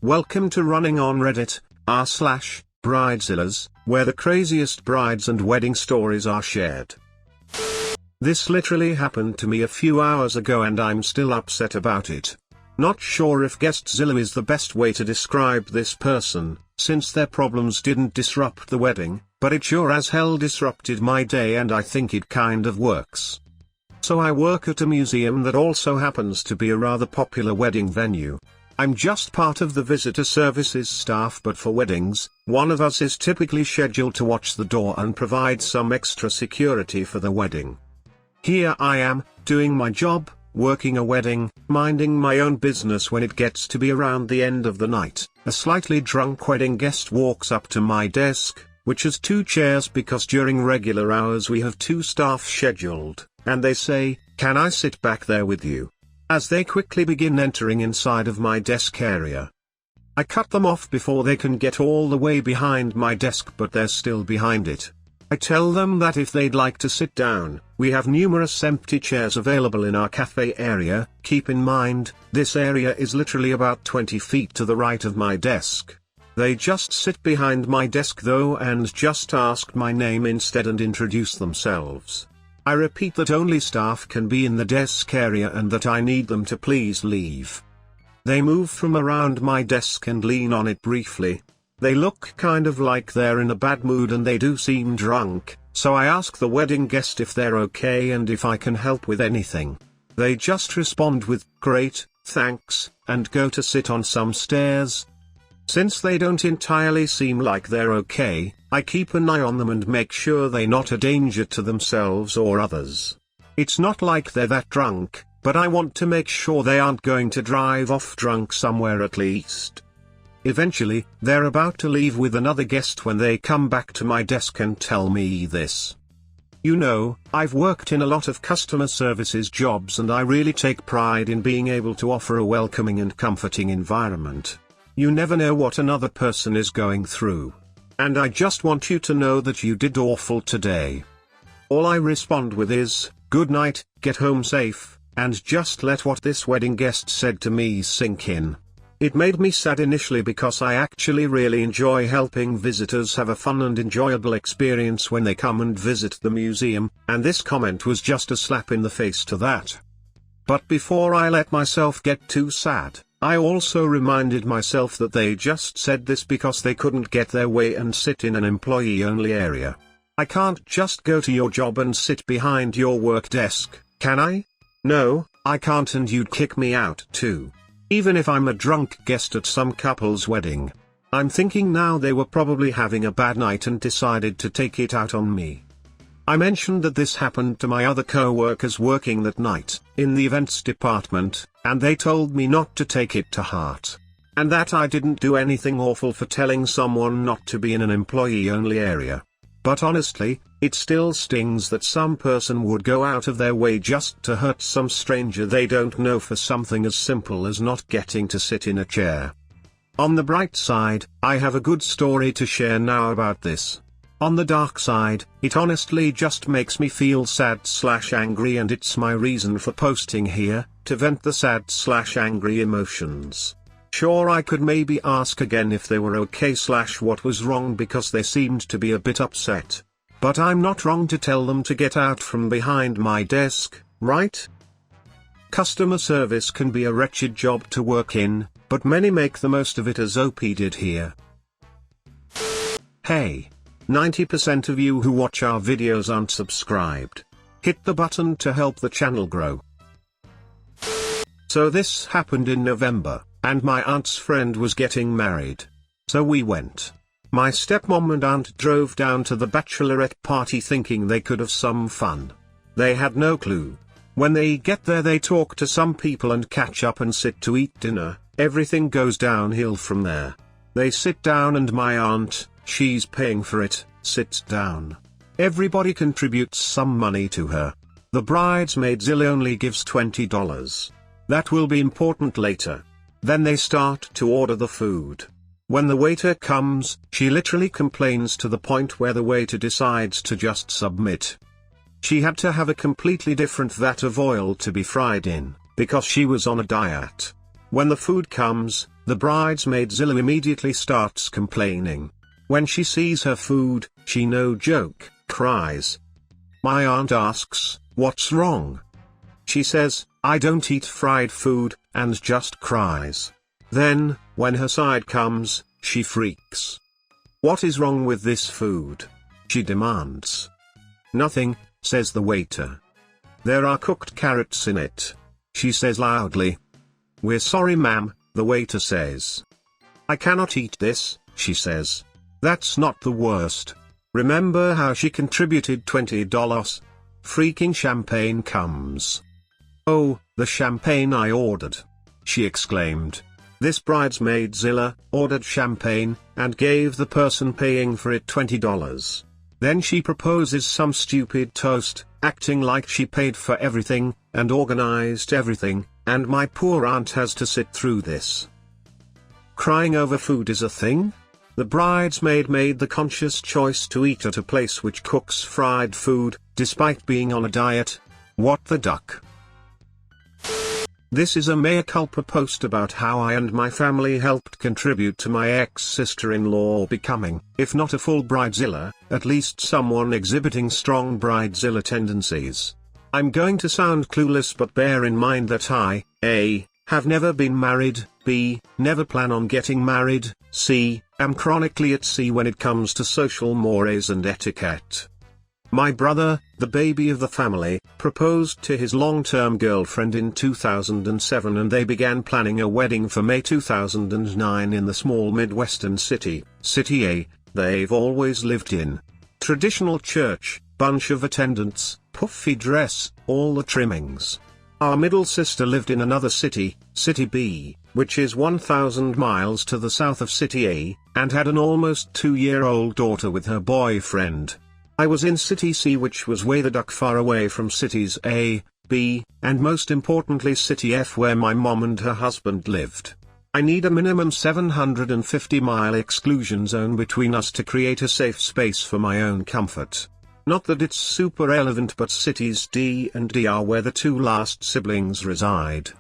Welcome to Running on Reddit, r/Bridezillas, where the craziest brides and wedding stories are shared. This literally happened to me a few hours ago and I'm still upset about it. Not sure if Godzilla is the best way to describe this person, since their problems didn't disrupt the wedding, but it sure as hell disrupted my day and I think it kind of works. So I work at a museum that also happens to be a rather popular wedding venue. I'm just part of the visitor services staff, but for weddings, one of us is typically scheduled to watch the door and provide some extra security for the wedding. Here I am, doing my job, working a wedding, minding my own business when it gets to be around the end of the night. A slightly drunk wedding guest walks up to my desk, which has 2 chairs because during regular hours we have 2 staff scheduled, and they say, "Can I sit back there with you?" as they quickly begin entering inside of my desk area. I cut them off before they can get all the way behind my desk, but they're still behind it. I tell them that if they'd like to sit down, we have numerous empty chairs available in our cafe area. Keep in mind, this area is literally about 20 feet to the right of my desk. They just sit behind my desk though and just ask my name instead and introduce themselves. I repeat that only staff can be in the desk area and that I need them to please leave. They move from around my desk and lean on it briefly. They look kind of like they're in a bad mood and they do seem drunk, so I ask the wedding guest if they're okay and if I can help with anything. They just respond with, "Great, thanks," and go to sit on some stairs. Since they don't entirely seem like they're okay, I keep an eye on them and make sure they're not a danger to themselves or others. It's not like they're that drunk, but I want to make sure they aren't going to drive off drunk somewhere at least. Eventually, they're about to leave with another guest when they come back to my desk and tell me this. "You know, I've worked in a lot of customer services jobs and I really take pride in being able to offer a welcoming and comforting environment. You never know what another person is going through. And I just want you to know that you did awful today." All I respond with is, "Good night, get home safe," and just let what this wedding guest said to me sink in. It made me sad initially because I actually really enjoy helping visitors have a fun and enjoyable experience when they come and visit the museum, and this comment was just a slap in the face to that. But before I let myself get too sad, I also reminded myself that they just said this because they couldn't get their way and sit in an employee-only area. I can't just go to your job and sit behind your work desk, can I? No, I can't, and you'd kick me out too. Even if I'm a drunk guest at some couple's wedding. I'm thinking now they were probably having a bad night and decided to take it out on me. I mentioned that this happened to my other co-workers working that night, in the events department, and they told me not to take it to heart. And that I didn't do anything awful for telling someone not to be in an employee-only area. But honestly, it still stings that some person would go out of their way just to hurt some stranger they don't know for something as simple as not getting to sit in a chair. On the bright side, I have a good story to share now about this. On the dark side, it honestly just makes me feel sad/angry, and it's my reason for posting here, to vent the sad/angry emotions. Sure, I could maybe ask again if they were okay/what was wrong because they seemed to be a bit upset. But I'm not wrong to tell them to get out from behind my desk, right? Customer service can be a wretched job to work in, but many make the most of it as OP did here. Hey! 90% of you who watch our videos aren't subscribed. Hit the button to help the channel grow. So this happened in November, and my aunt's friend was getting married. So we went. My stepmom and aunt drove down to the Bachelorette party thinking they could have some fun. They had no clue. When they get there they talk to some people and catch up and sit to eat dinner. Everything goes downhill from there. They sit down and my aunt, she's paying for it, sits down. Everybody contributes some money to her. The bridesmaids only gives $20. That will be important later. Then they start to order the food. When the waiter comes, she literally complains to the point where the waiter decides to just submit. She had to have a completely different vat of oil to be fried in, because she was on a diet. When the food comes, The bridesmaid Zilla immediately starts complaining. When she sees her food, she no joke, cries. My aunt asks, "What's wrong?" She says, "I don't eat fried food," and just cries. Then, when her side comes, she freaks. "What is wrong with this food?" she demands. "Nothing," says the waiter. "There are cooked carrots in it," she says loudly. "We're sorry ma'am," the waiter says. "I cannot eat this," she says. That's not the worst. Remember how she contributed $20? Freaking champagne comes. "Oh, the champagne I ordered," she exclaimed. This bridesmaid Zilla ordered champagne, and gave the person paying for it $20. Then she proposes some stupid toast, acting like she paid for everything, and organized everything, and my poor aunt has to sit through this. Crying over food is a thing? The bridesmaid made the conscious choice to eat at a place which cooks fried food, despite being on a diet. What the duck? This is a mea culpa post about how I and my family helped contribute to my ex-sister-in-law becoming, if not a full bridezilla, at least someone exhibiting strong bridezilla tendencies. I'm going to sound clueless, but bear in mind that I, A, have never been married, B, never plan on getting married, C, am chronically at sea when it comes to social mores and etiquette. My brother, the baby of the family, proposed to his long-term girlfriend in 2007, and they began planning a wedding for May 2009 in the small Midwestern city, City A, they've always lived in. Traditional church, bunch of attendants, puffy dress, all the trimmings. Our middle sister lived in another city, City B, which is 1,000 miles to the south of City A, and had an almost 2-year-old daughter with her boyfriend. I was in City C, which was way the duck far away from cities A, B, and most importantly City F, where my mom and her husband lived. I need a minimum 750-mile exclusion zone between us to create a safe space for my own comfort. Not that it's super relevant, but cities D and D are where the two last siblings reside.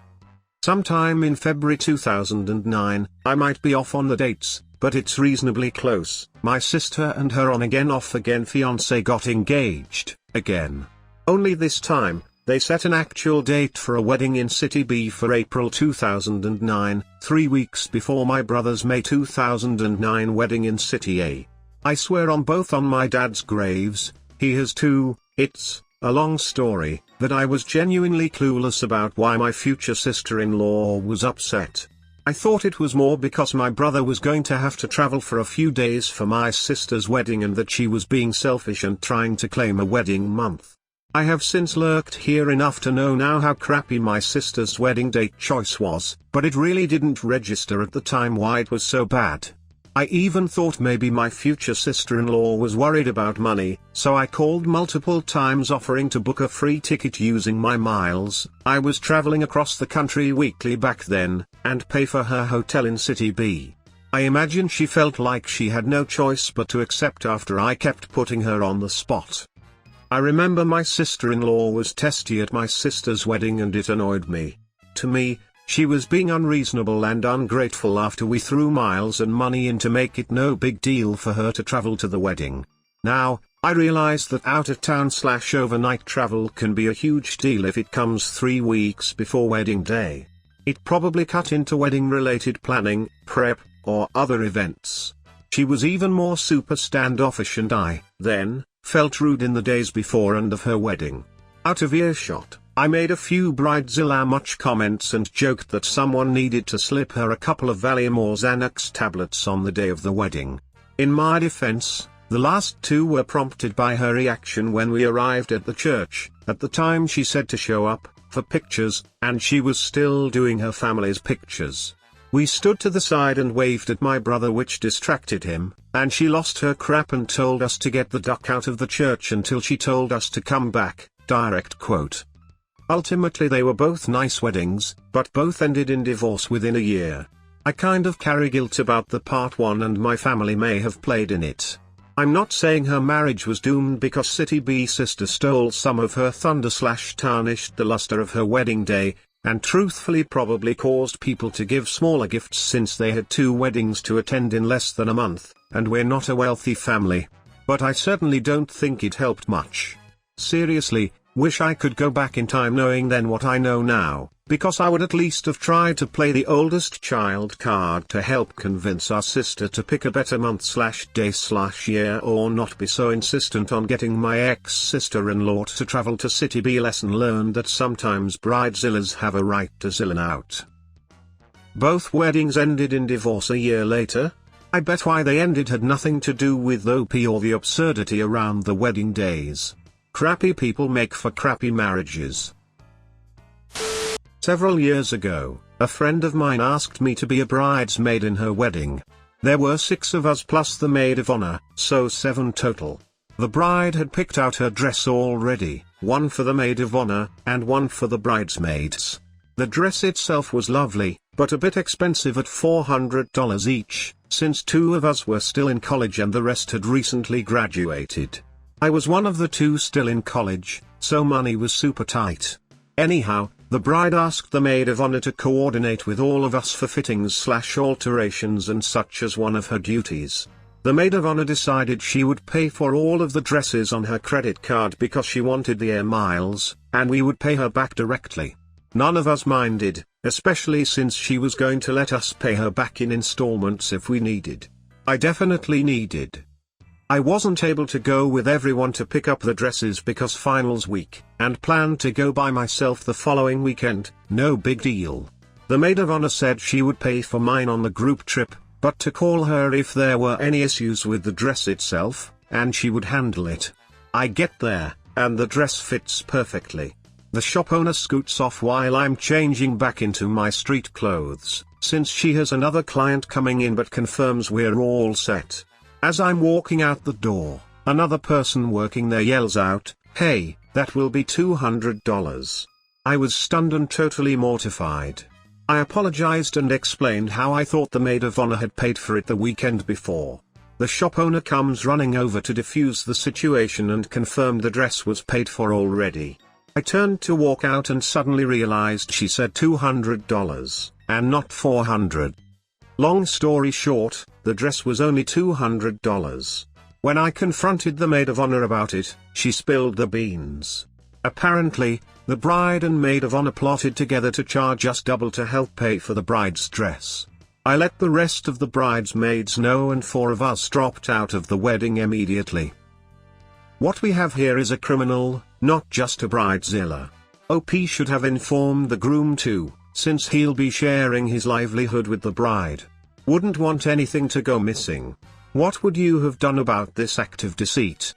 Sometime in February 2009, I might be off on the dates, but it's reasonably close. My sister and her on-again off-again fiancé got engaged, again. Only this time, they set an actual date for a wedding in City B for April 2009, 3 weeks before my brother's May 2009 wedding in City A. I swear on both on my dad's graves, he has too. It's a long story, that I was genuinely clueless about why my future sister-in-law was upset. I thought it was more because my brother was going to have to travel for a few days for my sister's wedding, and that she was being selfish and trying to claim a wedding month. I have since lurked here enough to know now how crappy my sister's wedding date choice was, but it really didn't register at the time why it was so bad. I even thought maybe my future sister-in-law was worried about money, so I called multiple times offering to book a free ticket using my miles. I was traveling across the country weekly back then, and pay for her hotel in City B. I imagine she felt like she had no choice but to accept after I kept putting her on the spot. I remember my sister-in-law was testy at my sister's wedding, and it annoyed me. To me, she was being unreasonable and ungrateful after we threw miles and money in to make it no big deal for her to travel to the wedding. Now, I realize that out-of-town/overnight travel can be a huge deal if it comes 3 weeks before wedding day. It probably cut into wedding-related planning, prep, or other events. She was even more super standoffish, and I, then, felt rude in the days before and of her wedding. Out of earshot, I made a few Bridezilla much comments and joked that someone needed to slip her a couple of Valium or Xanax tablets on the day of the wedding. In my defense, the last 2 were prompted by her reaction when we arrived at the church. At the time she said to show up for pictures, and she was still doing her family's pictures. We stood to the side and waved at my brother, which distracted him, and she lost her crap and told us to get the duck out of the church until she told us to come back, direct quote. Ultimately they were both nice weddings, but both ended in divorce within a year. I kind of carry guilt about the part one, and my family may have played in it. I'm not saying her marriage was doomed because City B sister stole some of her thunder/tarnished the luster of her wedding day. and truthfully probably caused people to give smaller gifts since they had 2 weddings to attend in less than a month, and we're not a wealthy family. But I certainly don't think it helped much. Seriously, wish I could go back in time knowing then what I know now, because I would at least have tried to play the oldest child card to help convince our sister to pick a better month/day/year or not be so insistent on getting my ex-sister-in-law to travel to City B. Lesson learned that sometimes bridezillas have a right to zillin out. Both weddings ended in divorce a year later. I bet why they ended had nothing to do with OP or the absurdity around the wedding days. Crappy people make for crappy marriages. Several years ago, a friend of mine asked me to be a bridesmaid in her wedding. There were 6 of us plus the maid of honor, so 7 total. The bride had picked out her dress already, 1 for the maid of honor, and 1 for the bridesmaids. The dress itself was lovely, but a bit expensive at $400 each, since 2 of us were still in college and the rest had recently graduated. I was one of the 2 still in college, so money was super tight. Anyhow, the bride asked the maid of honor to coordinate with all of us for fittings/alterations and such as one of her duties. The maid of honor decided she would pay for all of the dresses on her credit card because she wanted the air miles, and we would pay her back directly. None of us minded, especially since she was going to let us pay her back in installments if we needed. I definitely needed. I wasn't able to go with everyone to pick up the dresses because finals week, and planned to go by myself the following weekend. No big deal. The maid of honor said she would pay for mine on the group trip, but to call her if there were any issues with the dress itself, and she would handle it. I get there, and the dress fits perfectly. The shop owner scoots off while I'm changing back into my street clothes, since she has another client coming in but confirms we're all set. As I'm walking out the door, another person working there yells out, "Hey, that will be $200. I was stunned and totally mortified. I apologized and explained how I thought the maid of honor had paid for it the weekend before. The shop owner comes running over to defuse the situation and confirmed the dress was paid for already. I turned to walk out and suddenly realized she said $200, and not $400. Long story short, the dress was only $200. When I confronted the maid of honor about it, she spilled the beans. Apparently, the bride and maid of honor plotted together to charge us double to help pay for the bride's dress. I let the rest of the bridesmaids know and 4 of us dropped out of the wedding immediately. What we have here is a criminal, not just a bridezilla. OP should have informed the groom too, since he'll be sharing his livelihood with the bride. Wouldn't want anything to go missing. What would you have done about this act of deceit?